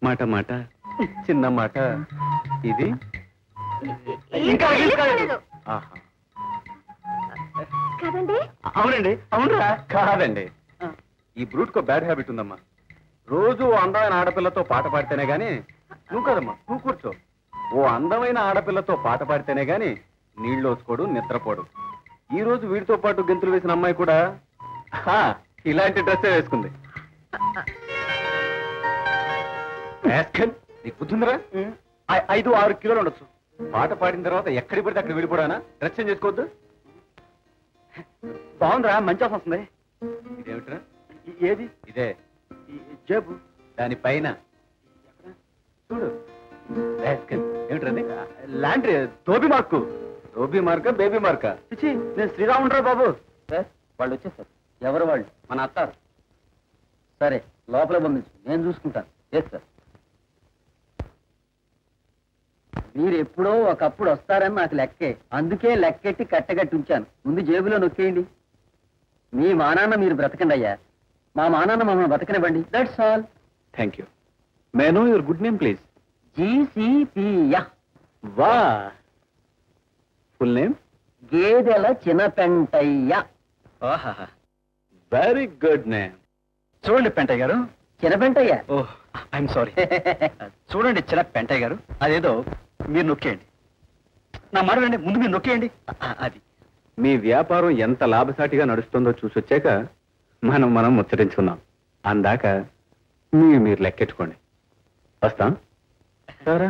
మాట మాట చిన్న మాట ఇది ఇంకా లేదు. ఆహా కదండి అవునండి అవునరా కాదండి ఈ బ్రూట్ కో బ్యాడ్ హ్యాబిట్ ఉందమ్మా రోజు ఓ అందమైన ఆడపిల్లతో పాట పాడితేనే గాని నువ్వు కదమ్మా నువ్వు కూర్చో ఓ అందమైన ఆడపిల్లతో పాట పాడితేనే గాని నీళ్లు వచ్చుకోడు నిద్రపోడు ఈ రోజు వీడితో పాటు గెంతులు వేసిన అమ్మాయి కూడా హా, ఇలాంటి డ్రెస్ వేసుకుంది రాస్కల్, నీకు బుద్ధిందిరా 5-6 కిలోలు ఉండొచ్చు. పాట పాడిన తర్వాత ఎక్కడి పడితే అక్కడ వెళ్ళిపోడానా డ్రెస్ చేంజ్ చేసుకోవద్దు బాగుందిరా మంచి వాసన వస్తుంది. ఇదేమిట్రా ఏది ఇదే ఈ జేబు దానిపైన చూడు రాస్కల్, ఏమిట్రది లాండ్రీ తోబి మార్కు. రోబీ మార్కా బేబీ మార్కా చిచి నేను శ్రీరాముండ్రా బాబు. సార్ వాళ్ళు వచ్చేసారు. ఎవరు వాళ్ళు? మన అత్త. సరే లోపల పంపించు, నేను చూసుకుంటాను. Yes sir. మీరు ఎప్పుడో ఒకప్పుడు వస్తారని నాకు లెక్కే, అందుకే లెక్కెట్టి కట్టగట్టి ఉంచాను. ముందు జేబులో నొక్కేయండి. మీ మానాన్న మీరు బ్రతకండి అయ్యా, మా మానాన్న మమ్మల్ని బ్రతకనివ్వండి. That's all. Thank you. May know your good name please? జీసీపీయా. వా ఫుల్ నేమ్? గేదెల చిన్నపెంటయ్య. Very good name. చూడండి పెంటయ్య గారు, చిన్నపెంటయ్య. ఓహ్ ఐఎమ్ సారీ. చూడండి చిన్న పెంటయ్య గారు, అదేదో మీరు నొక్కేయండి. నా మాట వినండి, ముందు మీరు నొక్కేయండి. అది మీ వ్యాపారం ఎంత లాభసాటిగా నడుస్తుందో చూసొచ్చాక మనం ముచ్చరించుకుందాం. అందాక మీరు లెక్కెట్టుకోండి. వస్తాం. సరే.